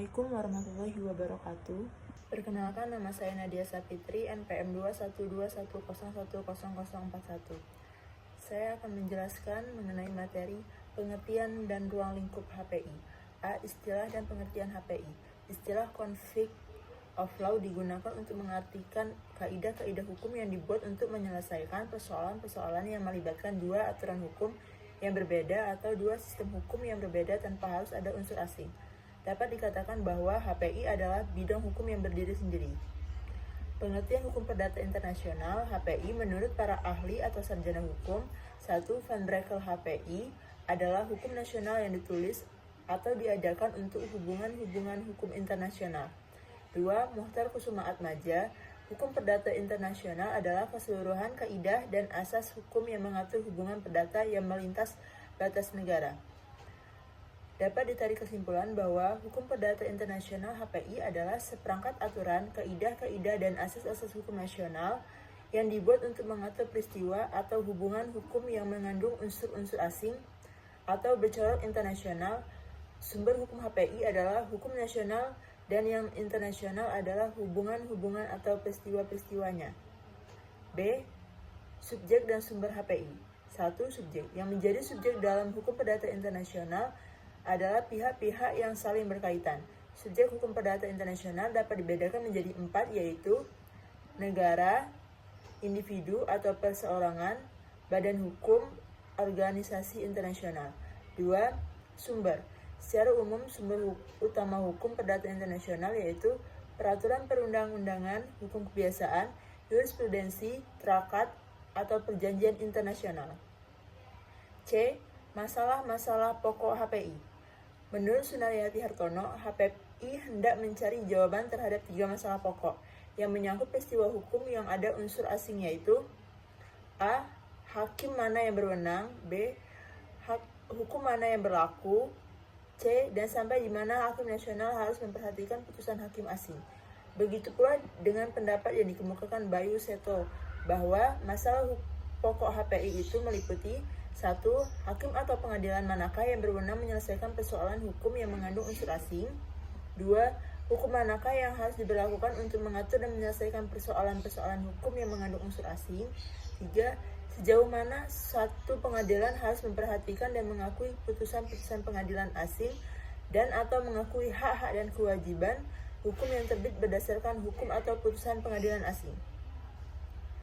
Assalamualaikum warahmatullahi wabarakatuh. Perkenalkan, nama saya Nadia Sapitri, NPM 21210101041. Saya akan menjelaskan mengenai materi pengertian dan ruang lingkup HPI. Istilah dan pengertian HPI. Istilah conflict of law digunakan untuk mengartikan kaidah-kaidah hukum yang dibuat untuk menyelesaikan persoalan-persoalan yang melibatkan dua aturan hukum yang berbeda atau dua sistem hukum yang berbeda tanpa harus ada unsur asing. Dapat dikatakan bahwa HPI adalah bidang hukum yang berdiri sendiri. Pengertian hukum perdata internasional HPI menurut para ahli atau sarjana hukum. 1. Van Brakel HPI adalah hukum nasional yang ditulis atau diadakan untuk hubungan-hubungan hukum internasional. 2. Muhtar Kusuma Atmaja, hukum perdata internasional adalah keseluruhan kaidah dan asas hukum yang mengatur hubungan perdata yang melintas batas negara. Dapat ditarik kesimpulan bahwa hukum perdata internasional HPI adalah seperangkat aturan, kaidah-kaidah, dan asas-asas hukum nasional yang dibuat untuk mengatur peristiwa atau hubungan hukum yang mengandung unsur-unsur asing atau bercorak internasional. Sumber hukum HPI adalah hukum nasional dan yang internasional adalah hubungan-hubungan atau peristiwa-peristiwanya. B. Subjek dan sumber HPI. 1. Subjek. Yang menjadi subjek dalam hukum perdata internasional adalah pihak-pihak yang saling berkaitan. Subjek hukum perdata internasional dapat dibedakan menjadi 4, yaitu negara, individu atau perseorangan, badan hukum, organisasi internasional. 2. Sumber. Secara umum, sumber utama hukum perdata internasional yaitu peraturan perundang-undangan, hukum kebiasaan, jurisprudensi, traktat, atau perjanjian internasional. C. Masalah-masalah pokok HPI. Menurut Sunaryati Hartono, HPI hendak mencari jawaban terhadap 3 masalah pokok yang menyangkut peristiwa hukum yang ada unsur asing, yaitu A. Hakim mana yang berwenang, B. Hukum mana yang berlaku, C. Dan sampai di mana hakim nasional harus memperhatikan putusan hakim asing. Begitu pula dengan pendapat yang dikemukakan Bayu Seto bahwa masalah pokok HPI itu meliputi 1. Hakim atau pengadilan manakah yang berwenang menyelesaikan persoalan hukum yang mengandung unsur asing. 2. Hukum manakah yang harus diberlakukan untuk mengatur dan menyelesaikan persoalan-persoalan hukum yang mengandung unsur asing. 3. Sejauh mana satu pengadilan harus memperhatikan dan mengakui putusan-putusan pengadilan asing dan atau mengakui hak-hak dan kewajiban hukum yang terbit berdasarkan hukum atau putusan pengadilan asing.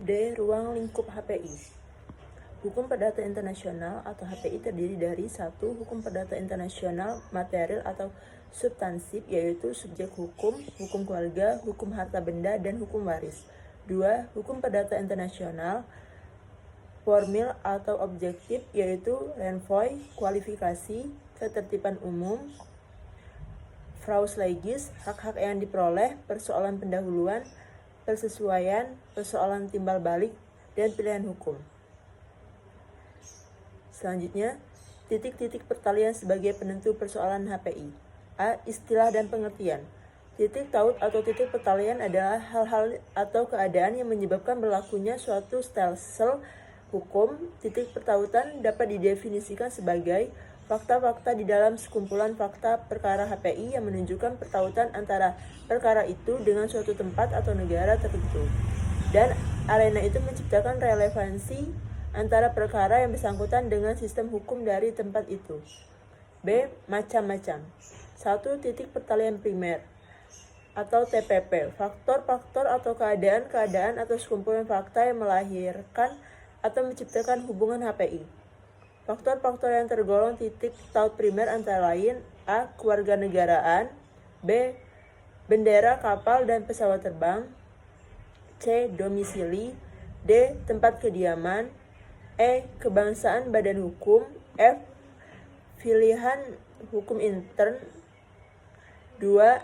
D. Ruang lingkup HPI. Hukum perdata internasional atau HPI terdiri dari 1. Hukum perdata internasional material atau substansif, yaitu subjek hukum, hukum keluarga, hukum harta benda, dan hukum waris. 2. Hukum perdata internasional formil atau objektif, yaitu renvoi, kualifikasi, ketertiban umum, fraus legis, hak-hak yang diperoleh, persoalan pendahuluan, persesuaian, persoalan timbal balik, dan pilihan hukum. Selanjutnya, titik-titik pertalian sebagai penentu persoalan HPI. A. Istilah dan pengertian. Titik taut atau titik pertalian adalah hal-hal atau keadaan yang menyebabkan berlakunya suatu stelsel hukum. Titik pertautan dapat didefinisikan sebagai fakta-fakta di dalam sekumpulan fakta perkara HPI yang menunjukkan pertautan antara perkara itu dengan suatu tempat atau negara tertentu. Dan arena itu menciptakan relevansi antara perkara yang bersangkutan dengan sistem hukum dari tempat itu. B. Macam-macam. 1. Titik pertalian primer atau TPP. Faktor-faktor atau keadaan-keadaan atau sekumpulan fakta yang melahirkan atau menciptakan hubungan HPI. Faktor-faktor yang tergolong titik taut primer antara lain: A. Kewarganegaraan, B. Bendera kapal dan pesawat terbang, C. Domisili, D. Tempat kediaman, E. Kebangsaan badan hukum, F. Pilihan hukum intern. 2.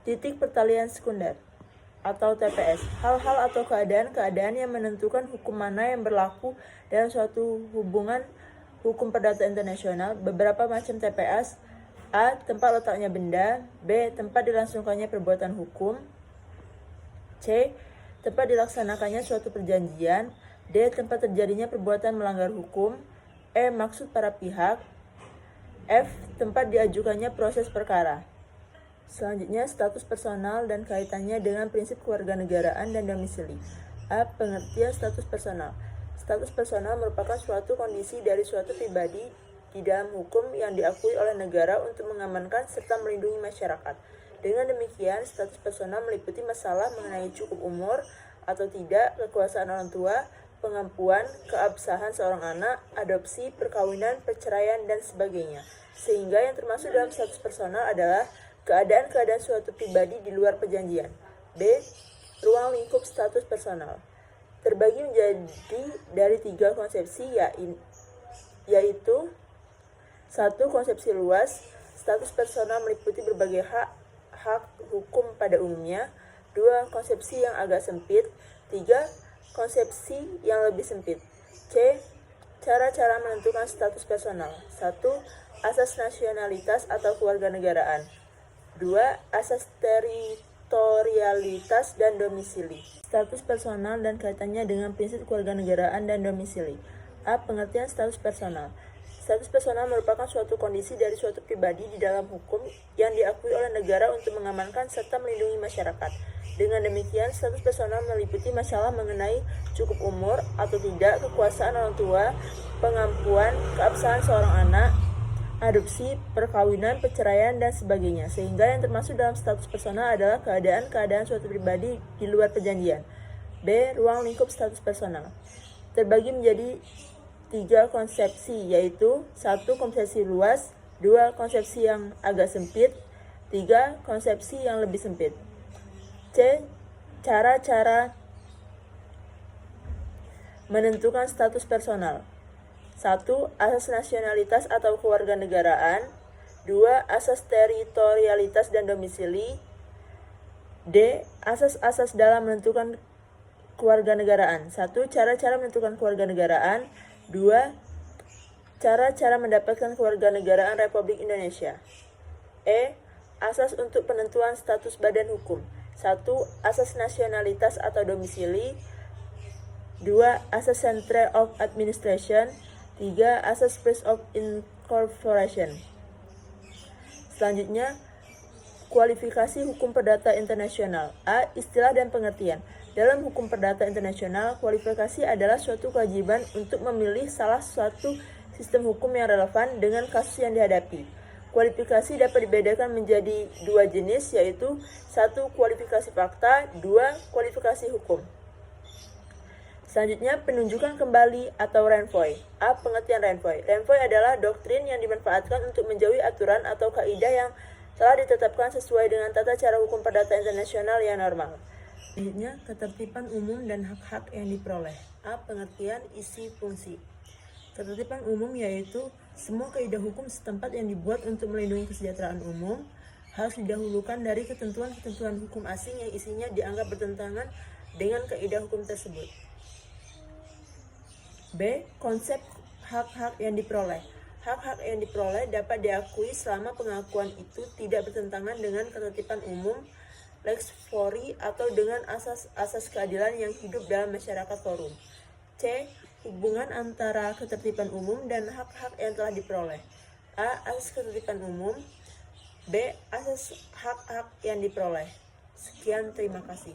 Titik pertalian sekunder atau TPS. Hal-hal atau keadaan-keadaan yang menentukan hukum mana yang berlaku dalam suatu hubungan hukum perdata internasional. Beberapa macam TPS: A. Tempat letaknya benda, B. Tempat dilangsungkannya perbuatan hukum, C. Tempat dilaksanakannya suatu perjanjian, D. Tempat terjadinya perbuatan melanggar hukum, E. Maksud para pihak, F. Tempat diajukannya proses perkara. Selanjutnya, status personal dan kaitannya dengan prinsip kewarganegaraan dan domisili. A. Pengertian status personal. Status personal merupakan suatu kondisi dari suatu pribadi di dalam hukum yang diakui oleh negara untuk mengamankan serta melindungi masyarakat. Dengan demikian, status personal meliputi masalah mengenai cukup umur atau tidak, kekuasaan orang tua, pengampuan, keabsahan seorang anak, adopsi, perkawinan, perceraian, dan sebagainya. Sehingga yang termasuk dalam status personal adalah keadaan-keadaan suatu pribadi di luar perjanjian. B. Ruang lingkup status personal terbagi menjadi dari 3 konsepsi, yaitu 1. Konsepsi luas. Status personal meliputi berbagai hak hukum pada umumnya. 2. Konsepsi yang agak sempit. 3. Konsepsi yang lebih sempit. C. Cara-cara menentukan status personal. 1. Asas nasionalitas atau kewarganegaraan. 2. Asas teritorialitas dan domisili. Status personal dan kaitannya dengan prinsip kewarganegaraan dan domisili. A. Pengertian status personal. Status personal merupakan suatu kondisi dari suatu pribadi di dalam hukum yang diakui oleh negara untuk mengamankan serta melindungi masyarakat. Dengan demikian, status personal meliputi masalah mengenai cukup umur atau tidak, kekuasaan orang tua, pengampuan, keabsahan seorang anak, adopsi, perkawinan, perceraian, dan sebagainya. Sehingga yang termasuk dalam status personal adalah keadaan-keadaan suatu pribadi di luar perjanjian. B. Ruang lingkup status personal terbagi menjadi 3 konsepsi, yaitu 1. Konsepsi luas, 2. Konsepsi yang agak sempit, 3. Konsepsi yang lebih sempit. C. Cara-cara menentukan status personal. 1. Asas nasionalitas atau kewarganegaraan. 2. Asas teritorialitas dan domisili. D. Asas-asas dalam menentukan kewarganegaraan. 1. Cara-cara menentukan kewarganegaraan. 2. Cara-cara mendapatkan kewarganegaraan Republik Indonesia. E. Asas untuk penentuan status badan hukum. 1. Asas nasionalitas atau domisili. 2. Asas Center of Administration. 3. Asas Place of Incorporation. Selanjutnya, kualifikasi hukum perdata internasional. A. Istilah dan pengertian. Dalam hukum perdata internasional, kualifikasi adalah suatu kewajiban untuk memilih salah satu sistem hukum yang relevan dengan kasus yang dihadapi. Kualifikasi dapat dibedakan menjadi 2 jenis, yaitu 1. Kualifikasi fakta, 2. Kualifikasi hukum. Selanjutnya, penunjukan kembali atau renvoi. A. Pengertian renvoi. Renvoi adalah doktrin yang dimanfaatkan untuk menjauhi aturan atau kaidah yang telah ditetapkan sesuai dengan tata cara hukum perdata internasional yang normal. Selanjutnya, ketertiban umum dan hak-hak yang diperoleh. A. Pengertian isi fungsi. Ketertiban umum yaitu semua kaidah hukum setempat yang dibuat untuk melindungi kesejahteraan umum harus didahulukan dari ketentuan-ketentuan hukum asing yang isinya dianggap bertentangan dengan kaidah hukum tersebut. B. Konsep hak-hak yang diperoleh. Hak-hak yang diperoleh dapat diakui selama pengakuan itu tidak bertentangan dengan ketertiban umum, lex fori, atau dengan asas-asas keadilan yang hidup dalam masyarakat forum. C. Hubungan antara ketertiban umum dan hak-hak yang telah diperoleh. A. Asas ketertiban umum. B. Asas hak-hak yang diperoleh. Sekian, terima kasih.